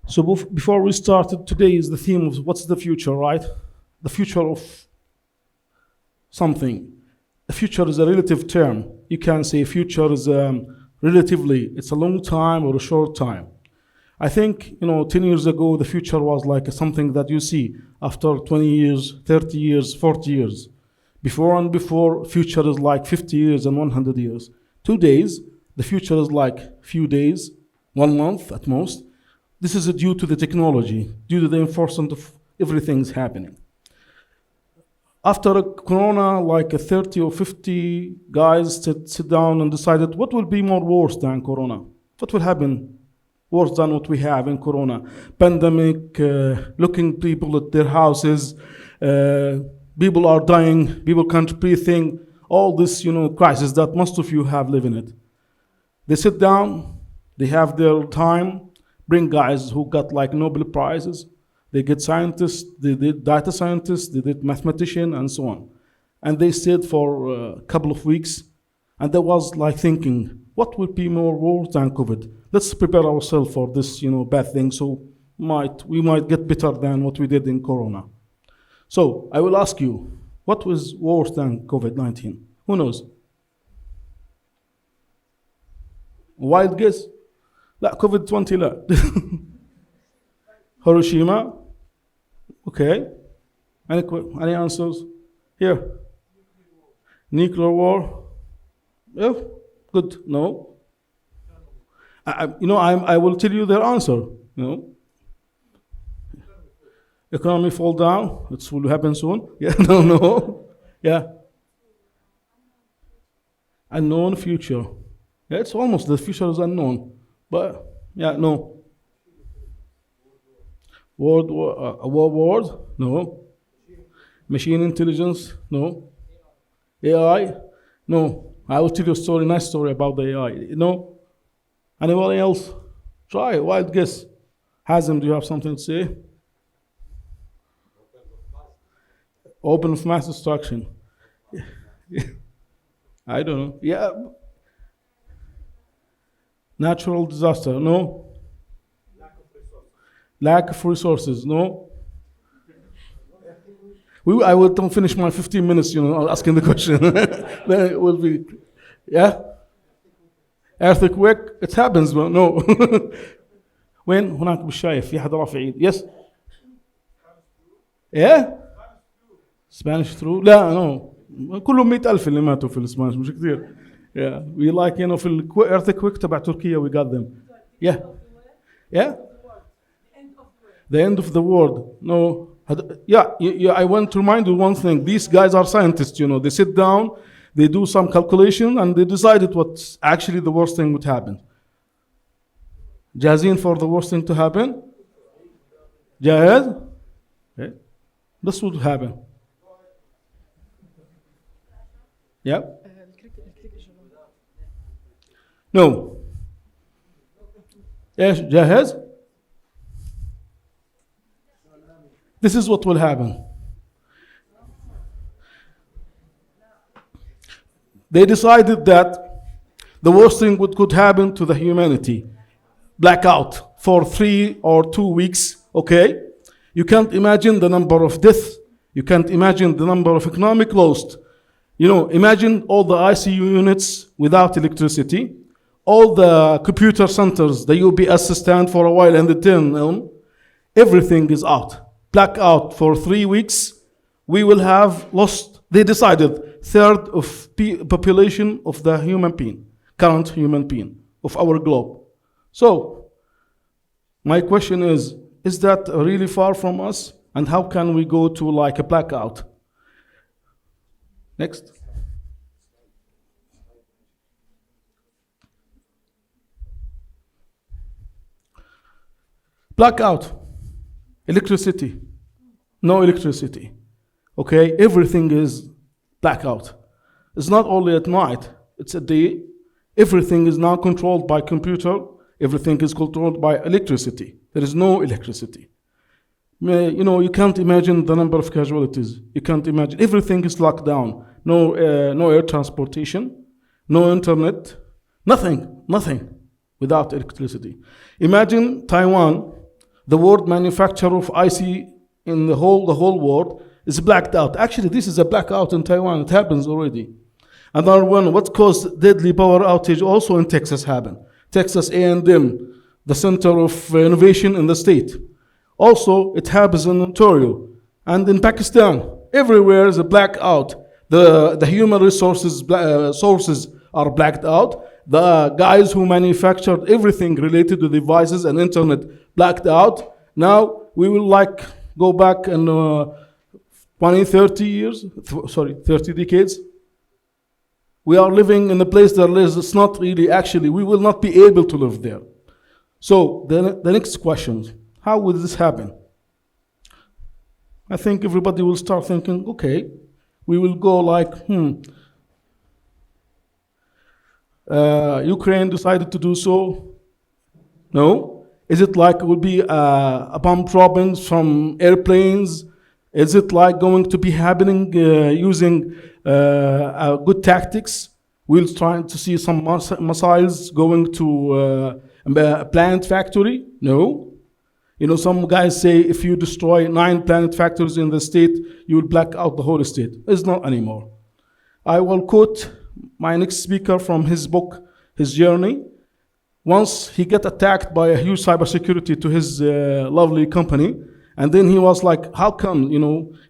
So before we started, today is the theme of what's the future, right? The future of something. The future is a relative term. You can say future is relatively, it's a long time or a short time. I think, 10 years ago, the future was like something that you see after 20 years, 30 years, 40 years. Before, future is like 50 years and 100 years. 2 days, the future is like few days, 1 month at most. This is due to the technology, due to the enforcement of everything's happening. After Corona, like 30 or 50 guys sit down and decided what will be more worse than Corona? What will happen worse than what we have in Corona? Pandemic, looking people at their houses, people are dying, people can't breathe, all this, crisis that most of you have lived in it. They sit down, they have their time, bring guys who got like Nobel Prizes, they get scientists, they did data scientists, they did mathematician and so on. And they stayed for a couple of weeks, and they was like thinking, what would be more worse than COVID? Let's prepare ourselves for this, bad thing, so we might get better than what we did in Corona. So I will ask you, what was worse than COVID-19? Who knows? Wild guess? لا COVID-20 لا. Hiroshima? Okay. Any answers? Here. Nuclear war? Yeah, good. No. I will tell you their answer. Economy fall down. It will happen soon. Yeah, no. Yeah. Unknown future. Yeah, it's almost the future is unknown. But, yeah, no. World wars? No. Machine intelligence? No. AI? No. I will tell you a nice story about the AI. No. Anybody else? Try, wild guess. Hazem, do you have something to say? Open of mass destruction. I don't know. Yeah. Natural disaster, no. Lack of resources, no. I will finish my 15 minutes, asking the question. Then it will be, yeah. Earthquake, it happens, but no. وين هناك بالشايف في حد رافع ايد؟ Yes. Yeah. Spanish flu؟ لا no. كلهم 100,000 اللي ماتوا في الاسبانيش مش كثير. Yeah, we like, في earthquake تبع تركيا we got them. Yeah. Yeah? The end of the world. No. Yeah, I want to remind you one thing. These guys are scientists, they sit down, they do some calculation, and they decided what's actually the worst thing would happen. جاهزين for the worst thing to happen? جاهز? Okay. This would happen. Yeah? No. ايش جاهز؟ This is what will happen. They decided that the worst thing could happen to the humanity. Blackout for 3 or 2 weeks, okay? You can't imagine the number of deaths. You can't imagine the number of economic loss. Imagine all the ICU units without electricity. All the computer centers, the UPS stand for a while and they turn on. Everything is out. Blackout for 3 weeks. We will have lost, they decided, third of population of the human being, current human being of our globe. So, my question is that really far from us? And how can we go to like a blackout? Next. Blackout. Electricity. No electricity. Okay, everything is blackout. It's not only at night, it's a day. Everything is now controlled by computer. Everything is controlled by electricity. There is no electricity. You can't imagine the number of casualties. You can't imagine. Everything is locked down. No air transportation, no internet, nothing without electricity. Imagine Taiwan, the world manufacturer of IC in the whole world, is blacked out. Actually, this is a blackout in Taiwan. It happens already. Another one, what caused deadly power outage also in Texas happened. Texas A&M, the center of innovation in the state. Also, it happens in Ontario and in Pakistan. Everywhere is a blackout. The human resources sources are blacked out. The guys who manufactured everything related to devices and internet blacked out. Now we will go back in 30 decades. We are living in a place that it's not really actually, we will not be able to live there. So the next question, how will this happen? I think everybody will start thinking, okay, we will go Ukraine decided to do so. No? Is it it will be a bomb droppings from airplanes? Is it going to be happening using good tactics? We'll try to see some missiles going to a plant factory? No. Some guys say if you destroy 9 plant factories in the state, you will black out the whole state. It's not anymore. I will quote my next speaker from his book, his journey. Once he got attacked by a huge cybersecurity to his lovely company, and then he was like, how come,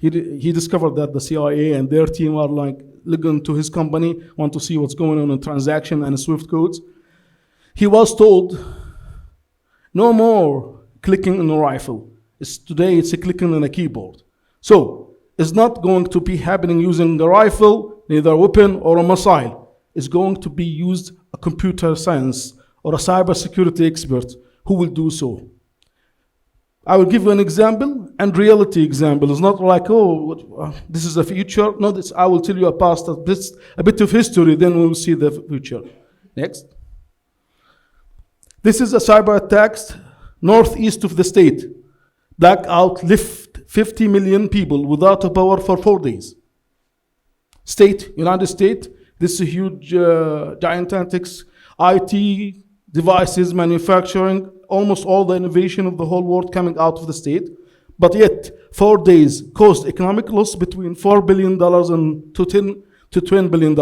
he discovered that the CIA and their team are looking to his company, want to see what's going on in transaction and Swift codes. He was told, no more clicking on a rifle. Today it's a clicking on a keyboard. So it's not going to be happening using a rifle, neither a weapon or a missile. It's going to be used a computer science or a cybersecurity expert who will do so. I will give you an example and reality example. It's not this is the future. No, I will tell you a bit of history, then we will see the future. Next. This is a cyber attack northeast of the state. Blackout left 50 million people without a power for 4 days. United States, this is a huge gigantic IT devices, manufacturing, almost all the innovation of the whole world coming out of the state. But yet, 4 days caused economic loss between $4 billion and to $10 billion.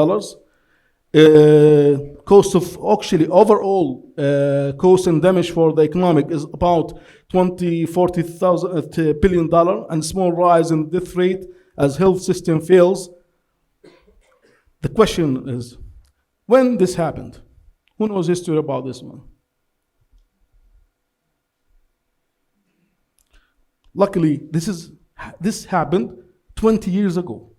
Cost of actually overall cost and damage for the economic is about $40 billion, and small rise in death rate as health system fails. The question is, when this happened? Who knows history about this one? Luckily, this happened 20 years ago.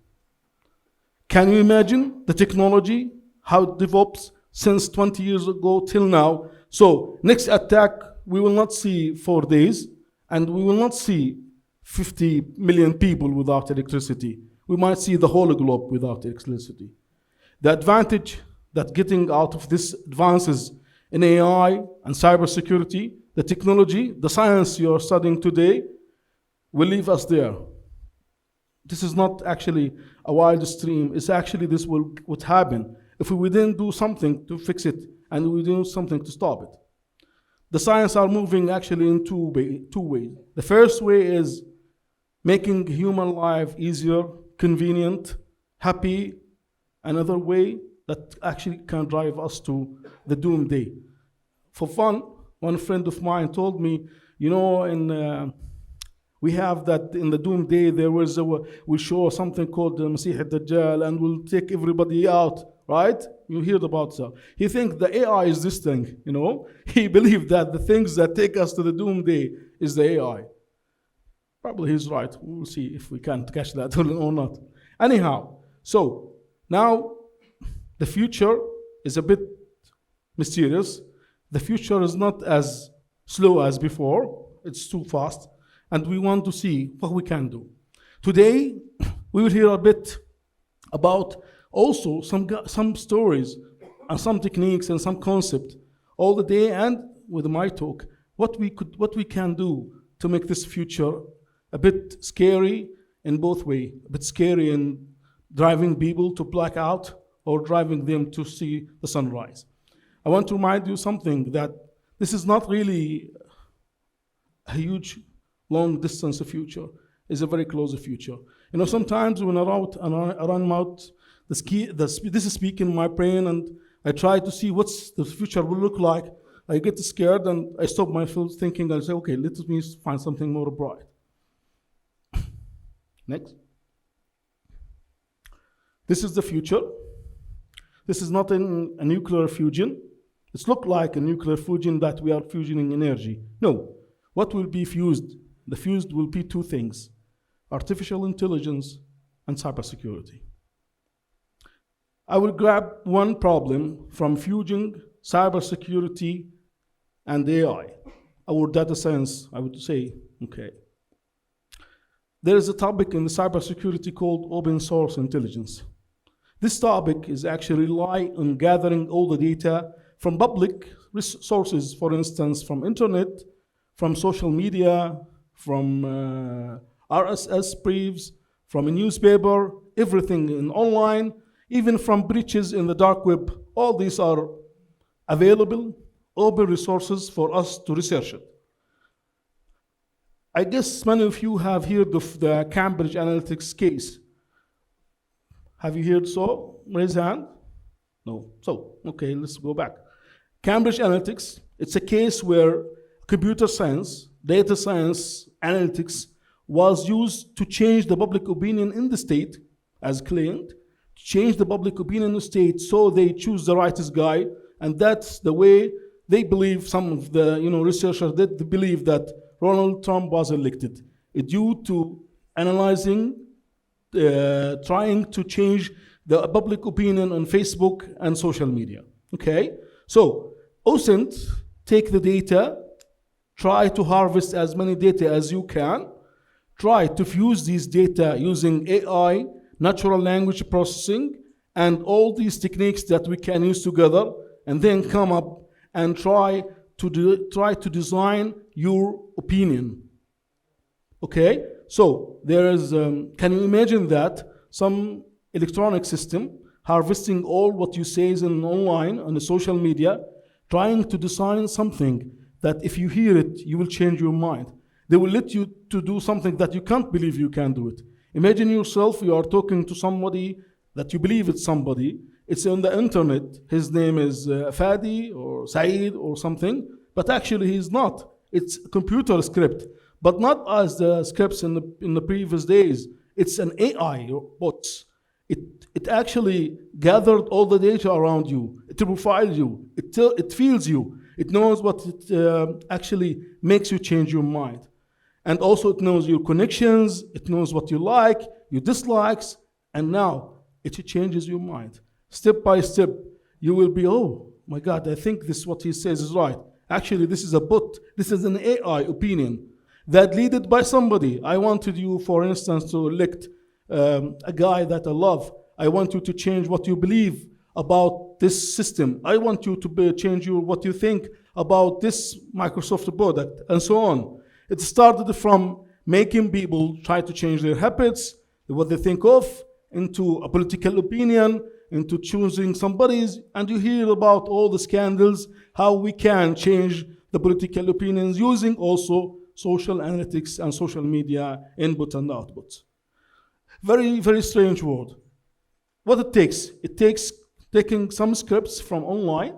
Can you imagine the technology, how it develops since 20 years ago till now? So next attack, we will not see 4 days, and we will not see 50 million people without electricity. We might see the whole globe without electricity. The advantage that getting out of these advances in AI and cybersecurity, the technology, the science you are studying today, will leave us there. This is not actually a wild stream. It's actually this would happen if we didn't do something to fix it and we didn't do something to stop it. The science are moving actually in two ways. The first way is making human life easier, convenient, happy. Another way that actually can drive us to the doomsday. For fun, one friend of mine told me, we have that in the doomsday, we show something called the Masih ad-Dajjal, and we'll take everybody out, right? You heard about that. He thinks the AI is this thing, He believed that the things that take us to the doomsday is the AI. Probably he's right. We'll see if we can catch that or not. Anyhow, so now the future is a bit mysterious. The future is not as slow as before. It's too fast. And we want to see what we can do. Today, we will hear a bit about also some stories and some techniques and some concepts all the day. And with my talk what we can do to make this future a bit scary in both ways, a bit scary in driving people to black out or driving them to see the sunrise. I want to remind you something, that this is not really a huge, long distance future. It's a very close future. You know, sometimes when I run out, this is speaking in my brain, and I try to see what's the future will look like. I get scared and I stop myself thinking. I say, okay, let me find something more bright. Next. This is the future. This is not a nuclear fusion. It looks like a nuclear fusion that we are fusioning energy. No. What will be fused? The fused will be two things: artificial intelligence and cybersecurity. I will grab one problem from fusing cybersecurity and AI, our data science, I would say, okay. There is a topic in the cybersecurity called open source intelligence. This topic is actually rely on gathering all the data from public sources, for instance, from internet, from social media, from RSS briefs, from a newspaper, everything in online, even from breaches in the dark web. All these are available, open resources for us to research it. I guess many of you have heard of the Cambridge Analytica case. Have you heard so? Raise hand. No. So, okay, let's go back. Cambridge Analytica, it's a case where computer science, data science, analytics was used to change the public opinion in the state, as claimed, to change the public opinion in the state so they choose the rightest guy, and that's the way they believe, some of the researchers did believe that Donald Trump was elected, due to analyzing, trying to change the public opinion on Facebook and social media, okay? So, OSINT take the data, try to harvest as many data as you can, try to fuse these data using AI, natural language processing, and all these techniques that we can use together, and then come up and try to design your opinion. Okay? So there is, can you imagine that? Some electronic system harvesting all what you say is online, on the social media, trying to design something that if you hear it, you will change your mind. They will let you to do something that you can't believe you can do it. Imagine yourself, you are talking to somebody that you believe it's somebody. It's on the internet. His name is Fadi or Saeed or something, but actually he's not. It's a computer script, but not as the scripts in the previous days. It's an AI bot. It actually gathered all the data around you. It profiles you. It feels you. It knows what it actually makes you change your mind. And also it knows your connections, it knows what you like, your dislikes, and now it changes your mind. Step by step, you will be, oh my God, I think this what he says is right. Actually, this is a bot, this is an AI opinion that led by somebody. I wanted you, for instance, to elect a guy that I love. I want you to change what you believe about this system. I want you to change what you think about this Microsoft product, and so on. It started from making people try to change their habits, what they think of, into a political opinion, into choosing somebody's, and you hear about all the scandals, how we can change the political opinions using also social analytics and social media input and output. Very, very strange word. What it takes taking some scripts from online,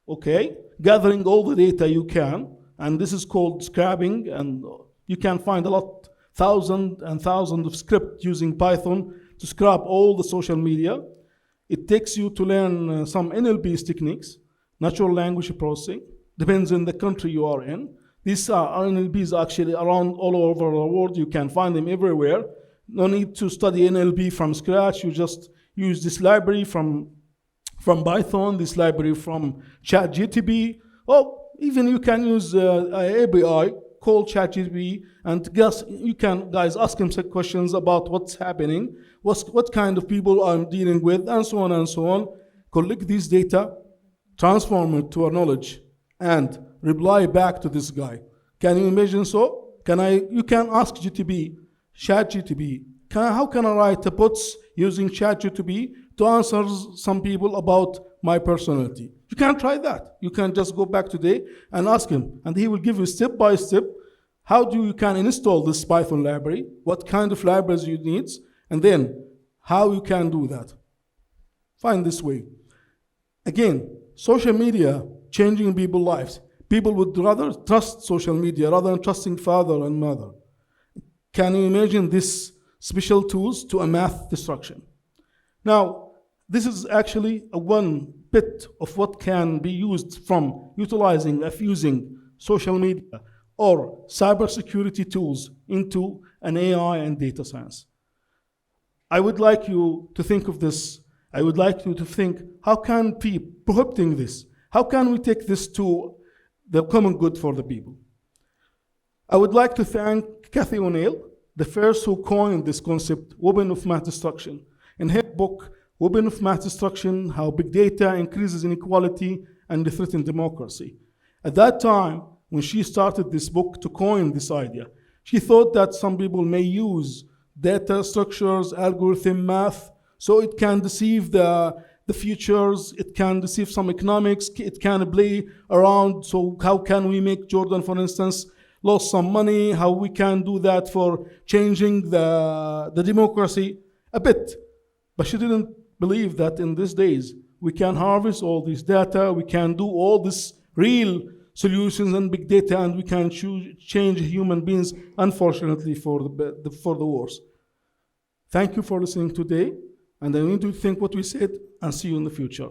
okay, gathering all the data you can, and this is called scrapping, and you can find a lot, thousands and thousands of scripts using Python to scrap all the social media. It takes you to learn some NLP techniques, natural language processing, depends on the country you are in. These are NLPs actually around all over the world. You can find them everywhere. No need to study NLP from scratch. You just use this library from Python, this library from ChatGPT. Oh, even you can use an API called ChatGPT, and you can guys ask him some questions about what's happening, what kind of people I'm dealing with, and so on and so on. Collect these data, transform it to a knowledge, and reply back to this guy. Can you imagine so? You can ask GTP, ChatGTP, how can I write a bots using ChatGTP to answer some people about my personality? You can try that. You can just go back today and ask him, and he will give you step by step how you can install this Python library, what kind of libraries you need, and then how you can do that. Find this way. Again, social media changing people's lives. People would rather trust social media rather than trusting father and mother. Can you imagine this special tools to a math destruction? Now, this is actually one bit of what can be used from utilizing of using social media or cybersecurity tools into an AI and data science. I would like you to think of this. I would like you to think, how can we prohibiting this? How can we take this to the common good for the people? I would like to thank Cathy O'Neill, the first who coined this concept, weapon of mass destruction. In her book, Weapon of Mass Destruction, How Big Data Increases Inequality and Threatens Democracy. At that time, when she started this book to coin this idea, she thought that some people may use data structures, algorithm, math, so it can deceive the futures, it can deceive some economics, it can play around, so how can we make Jordan, for instance, lost some money, how we can do that for changing the democracy a bit. But she didn't believe that in these days we can harvest all this data, we can do all this real solutions and big data, and we can change human beings, unfortunately, for the worse. Thank you for listening today, and I need to think what we said, and see you in the future.